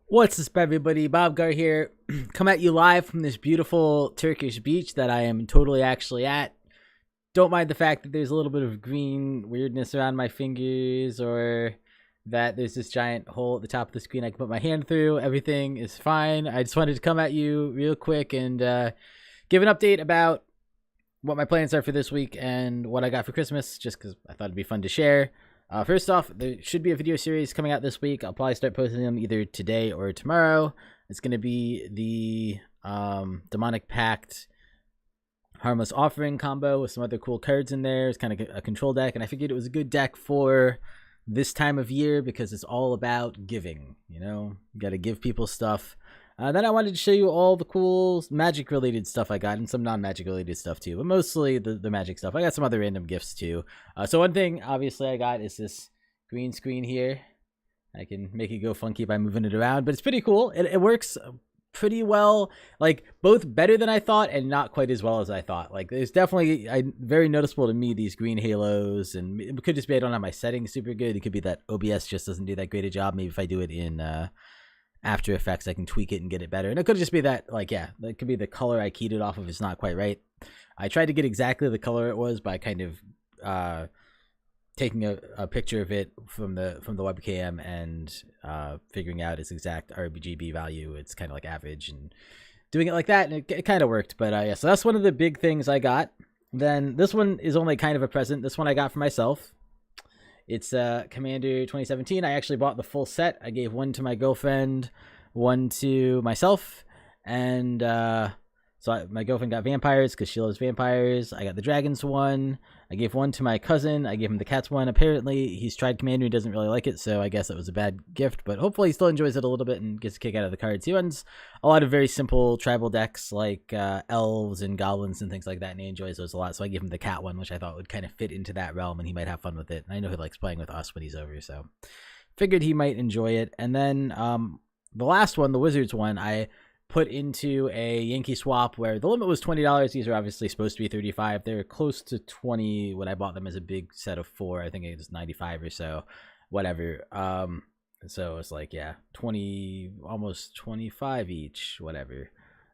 What's up, everybody? Bob Gar here. Come at you live from this beautiful Turkish beach that I am totally actually at. Don't mind the fact that there's a little bit of green weirdness around my fingers, or that there's this giant hole at the top of the screen I can put my hand through. Everything is fine. I just wanted to come at you real quick and give an update about what my plans are for this week and what I got for Christmas, just because I thought it'd be fun to share. First off, there should be a video series coming out this week. I'll probably start posting them either today or tomorrow. It's going to be the Demonic Pact Harmless Offering combo with some other cool cards in there. It's kind of a control deck, and I figured it was a good deck for this time of year because it's all about giving. You know, you got to give people stuff. Then I wanted to show you all the cool magic-related stuff I got, and some non-magic-related stuff too, but mostly the magic stuff. I got some other random gifts too. So one thing, obviously, I got is this green screen here. I can make it go funky by moving it around, but it's pretty cool. It works pretty well, like both better than I thought and not quite as well as I thought. Like there's definitely very noticeable to me, these green halos, and it could just be I don't have my settings super good. It could be that OBS just doesn't do that great a job. Maybe if I do it in After Effects, I can tweak it and get it better. And it could just be that, like, yeah, it could be the color I keyed it off of is not quite right. I tried to get exactly the color it was by kind of taking a picture of it from the webcam and figuring out its exact RGB value. It's kind of like average and doing it like that, and it kind of worked. But yeah, so that's one of the big things I got. Then this one is only kind of a present. This one I got for myself. It's Commander 2017. I actually bought the full set. I gave one to my girlfriend, one to myself, and my girlfriend got vampires because she loves vampires. I got the dragons one. I gave one to my cousin. I gave him the cats one. Apparently, he's tried Commander and doesn't really like it, so I guess it was a bad gift, but hopefully he still enjoys it a little bit and gets a kick out of the cards. He runs a lot of very simple tribal decks like elves and goblins and things like that, and he enjoys those a lot, so I gave him the cat one, which I thought would kind of fit into that realm, and he might have fun with it. And I know he likes playing with us when he's over, so figured he might enjoy it. And then the last one, the Wizards one, I put into a Yankee swap where the limit was $20. These are obviously supposed to be $35. They're close to $20 when I bought them as a big set of 4. I think it was $95 or so, whatever. So it's like, yeah, 20, almost 25 each, whatever.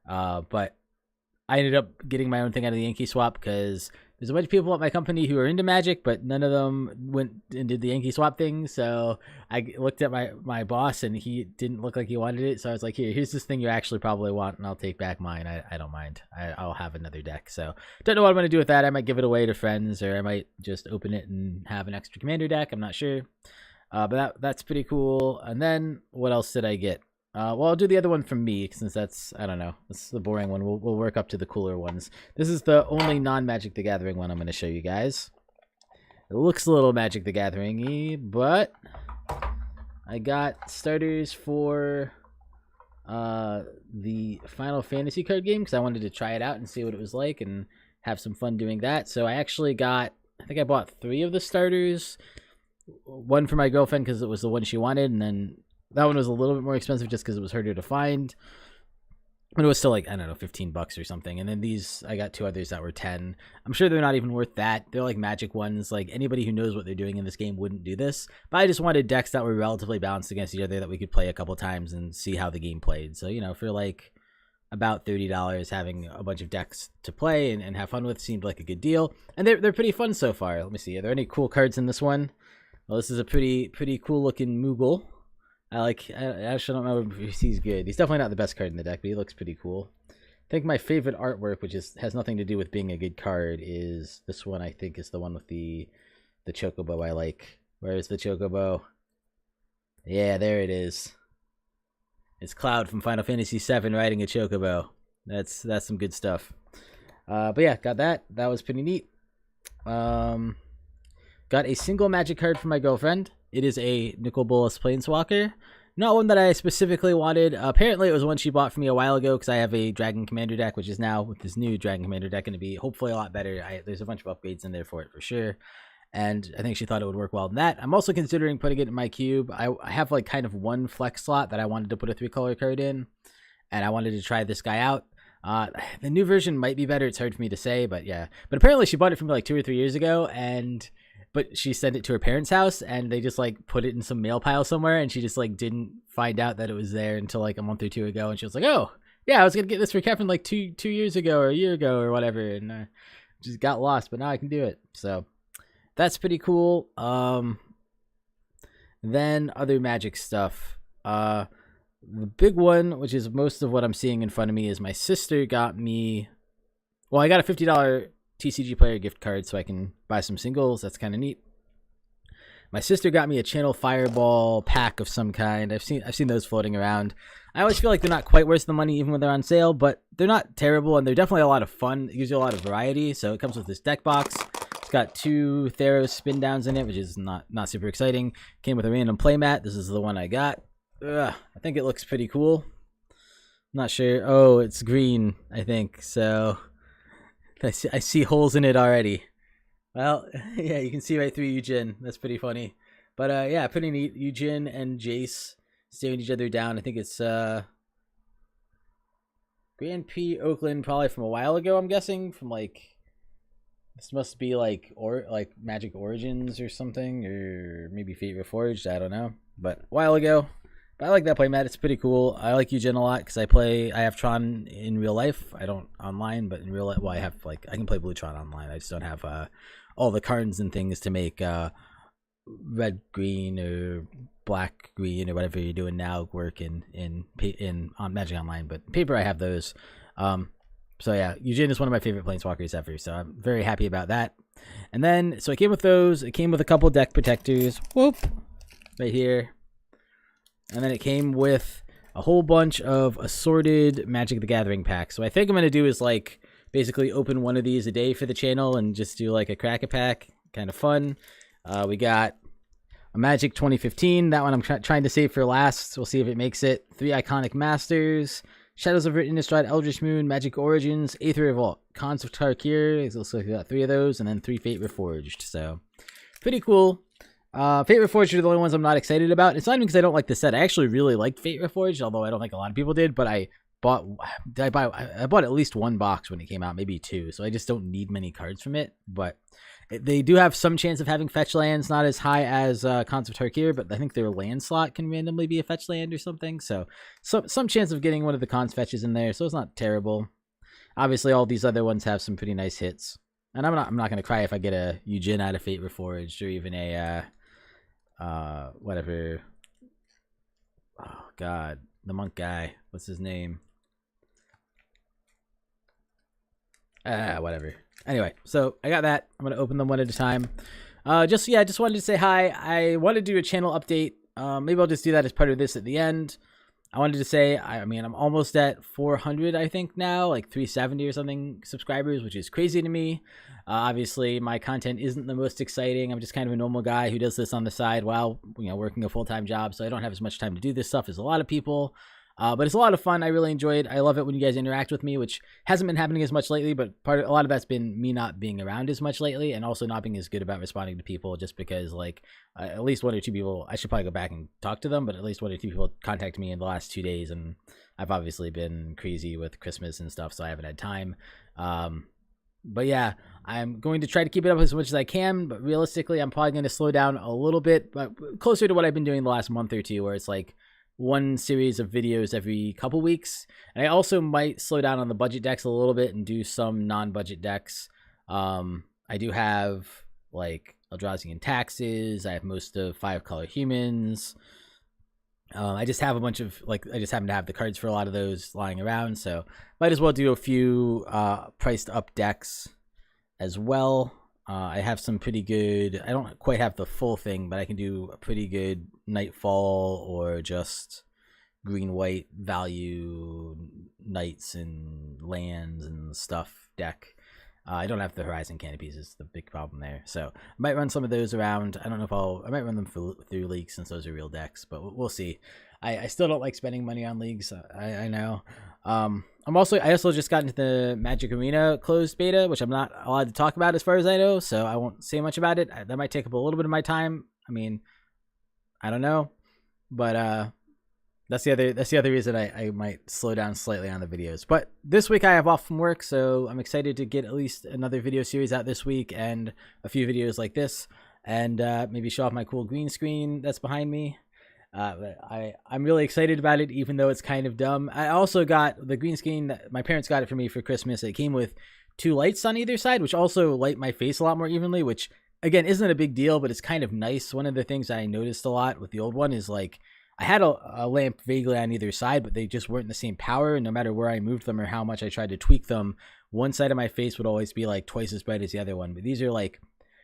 But I ended up getting my own thing out of the Yankee swap because there's a bunch of people at my company who are into Magic, but none of them went and did the Yankee swap thing. So I looked at my boss, and he didn't look like he wanted it. So I was like, here's this thing you actually probably want, and I'll take back mine. I don't mind. I'll have another deck. So don't know what I'm going to do with that. I might give it away to friends, or I might just open it and have an extra Commander deck. I'm not sure. But that's pretty cool. And then what else did I get? Well, I'll do the other one from me, since that's, I don't know, that's the boring one. We'll work up to the cooler ones. This is the only non-Magic the Gathering one I'm going to show you guys. It looks a little Magic the Gathering-y, but I got starters for the Final Fantasy card game because I wanted to try it out and see what it was like and have some fun doing that. So I actually got, I think I bought 3 of the starters. One for my girlfriend because it was the one she wanted, and then that one was a little bit more expensive just because it was harder to find. But it was still like, I don't know, $15 or something. And then these, I got 2 others that were 10. I'm sure they're not even worth that. They're like Magic ones. Like anybody who knows what they're doing in this game wouldn't do this. But I just wanted decks that were relatively balanced against each other that we could play a couple times and see how the game played. So, you know, for like about $30, having a bunch of decks to play and have fun with seemed like a good deal. And they're pretty fun so far. Let me see. Are there any cool cards in this one? Well, this is a pretty cool looking Moogle. I actually don't know if he's good. He's definitely not the best card in the deck, but he looks pretty cool. I think my favorite artwork, which has nothing to do with being a good card, is this one. I think is the one with the chocobo I like. Where is the chocobo? Yeah, there it is. It's Cloud from Final Fantasy VII riding a chocobo. That's some good stuff. But yeah, got that. That was pretty neat. Got a single Magic card for my girlfriend. It is a Nicol Bolas Planeswalker. Not one that I specifically wanted. Apparently, it was one she bought for me a while ago because I have a Dragon Commander deck, which is now, with this new Dragon Commander deck, going to be hopefully a lot better. There's a bunch of upgrades in there for it for sure. And I think she thought it would work well in that. I'm also considering putting it in my cube. I have like kind of one flex slot that I wanted to put a 3-color card in. And I wanted to try this guy out. The new version might be better. It's hard for me to say, but yeah. But apparently she bought it from me like 2 or 3 years ago, and but she sent it to her parents' house, and they just like put it in some mail pile somewhere, and she just like didn't find out that it was there until like a month or two ago, and she was like, "Oh, yeah, I was gonna get this for Kevin like two years ago or a year ago or whatever," and just got lost, but now I can do it. So that's pretty cool. Then other Magic stuff. The big one, which is most of what I'm seeing in front of me, is my sister got me. Well, I got a $50 TCG Player gift card so I can buy some singles. That's kind of neat. My sister got me a Channel Fireball pack of some kind. I've seen those floating around. I always feel like they're not quite worth the money even when they're on sale, but they're not terrible, and they're definitely a lot of fun. It gives you a lot of variety. So it comes with this deck box. It's got 2 Theros spin downs in it, which is not super exciting. Came with a random playmat. This is the one I got. I think it looks pretty cool. I'm not sure. Oh, it's green, I think. So I see holes in it already. Well, yeah, you can see right through Eugen. That's pretty funny. But yeah, pretty neat. Eugen and Jace staring each other down. I think it's Grand Prix Oakland, probably from a while ago, I'm guessing. From like, this must be like Magic Origins or something, or maybe Fate Reforged, I don't know. But a while ago. But I like that playmat. It's pretty cool. I like Eugen a lot because I have Tron in real life. I don't online, but in real life, well, I can play Blue Tron online. I just don't have all the cards and things to make red green or black green or whatever you're doing now work on Magic Online. But paper, I have those. So yeah, Eugen is one of my favorite planeswalkers ever. So I'm very happy about that. And then so it came with those. It came with a couple deck protectors. Whoop, right here. And then it came with a whole bunch of assorted Magic the Gathering packs. So I think I'm going to do is like basically open one of these a day for the channel and just do like a crack a pack. Kind of fun. We got a Magic 2015. That one I'm trying to save for last. We'll see if it makes it. 3 Iconic Masters. Shadows of Innistrad, Eldritch Moon, Magic Origins, Aether Revolt, Cons of Tarkir. It looks like we got 3 of those. And then 3 Fate Reforged. So pretty cool. Fate Reforged are the only ones I'm not excited about. It's not even because I don't like the set. I actually really liked Fate Reforged, although I don't think a lot of people did. But I bought at least 1 box when it came out, maybe 2. So I just don't need many cards from it. But they do have some chance of having fetch lands, not as high as Cons of Tarkir, but I think their land slot can randomly be a fetch land or something. So some chance of getting one of the Cons fetches in there. So it's not terrible. Obviously, all these other ones have some pretty nice hits. And I'm not going to cry if I get a Eugen out of Fate Reforged or even a whatever. Oh God, the monk guy. What's his name? Whatever. Anyway, so I got that. I'm gonna open them one at a time. Just wanted to say hi. I want to do a channel update. Maybe I'll just do that as part of this at the end. I wanted to say, I mean, I'm almost at 400, I think now, like 370 or something subscribers, which is crazy to me. Obviously, my content isn't the most exciting. I'm just kind of a normal guy who does this on the side while, working a full-time job, so I don't have as much time to do this stuff as a lot of people. But it's a lot of fun. I really enjoy it. I love it when you guys interact with me, which hasn't been happening as much lately, but a lot of that's been me not being around as much lately, and also not being as good about responding to people, just because at least 1 or 2 people, I should probably go back and talk to them, but at least 1 or 2 people contacted me in the last 2 days, and I've obviously been crazy with Christmas and stuff, so I haven't had time. But yeah, I'm going to try to keep it up as much as I can, but realistically, I'm probably going to slow down a little bit, but closer to what I've been doing the last month or 2, where it's like 1 series of videos every couple weeks. And I also might slow down on the budget decks a little bit and do some non-budget decks. I do have like Eldrazi and Taxes. I have most of 5-color humans. I just have a bunch of I just happen to have the cards for a lot of those lying around, so might as well do a few priced up decks as well. I have some pretty good, I don't quite have the full thing, but I can do a pretty good Nightfall or just green-white value Knights and lands and stuff deck. I don't have the Horizon Canopies, is the big problem there. So I might run some of those around. I don't know if I might run them through leagues since those are real decks, but we'll see. I still don't like spending money on leagues. I know. I also just got into the Magic Arena closed beta, which I'm not allowed to talk about as far as I know, so I won't say much about it. That might take up a little bit of my time. I mean, I don't know, but that's the other reason I might slow down slightly on the videos. But this week I have off from work, so I'm excited to get at least another video series out this week and a few videos like this. and maybe show off my cool green screen that's behind me. I'm really excited about it, even though it's kind of dumb. I also got the green screen. My parents got it for me for Christmas. It came with 2 lights on either side, which also light my face a lot more evenly, which again isn't a big deal, but it's kind of nice. One of the things I noticed a lot with the old one is like I had a lamp vaguely on either side, but they just weren't the same power. And no matter where I moved them or how much I tried to tweak them, one side of my face would always be like twice as bright as the other one. But these are like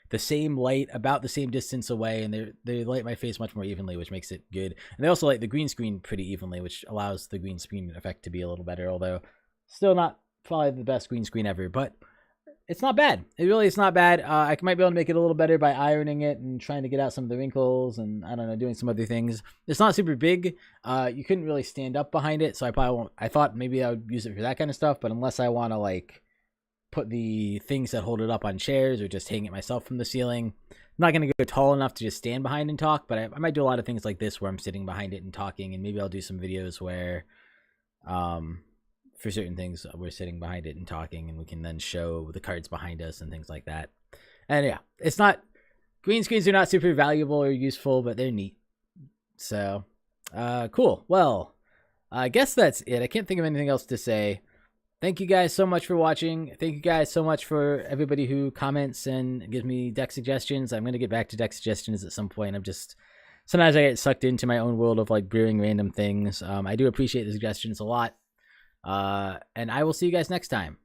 the same light, about the same distance away, and they light my face much more evenly, which makes it good. And they also light the green screen pretty evenly, which allows the green screen effect to be a little better, although still not probably the best green screen ever, but it's not bad. It really is not bad. I might be able to make it a little better by ironing it and trying to get out some of the wrinkles and, I don't know, doing some other things. It's not super big. You couldn't really stand up behind it, so I probably won't. I thought maybe I would use it for that kind of stuff, but unless I want to, like, put the things that hold it up on chairs or just hang it myself from the ceiling, I'm not going to go tall enough to just stand behind and talk, but I might do a lot of things like this where I'm sitting behind it and talking, and maybe I'll do some videos where for certain things we're sitting behind it and talking, and we can then show the cards behind us and things like that. And yeah, it's not, green screens are not super valuable or useful, but they're neat. So cool. Well, I guess that's it. I can't think of anything else to say. Thank you guys so much for watching. Thank you guys so much for everybody who comments and gives me deck suggestions. I'm going to get back to deck suggestions at some point. Sometimes I get sucked into my own world of like brewing random things. I do appreciate the suggestions a lot. And I will see you guys next time.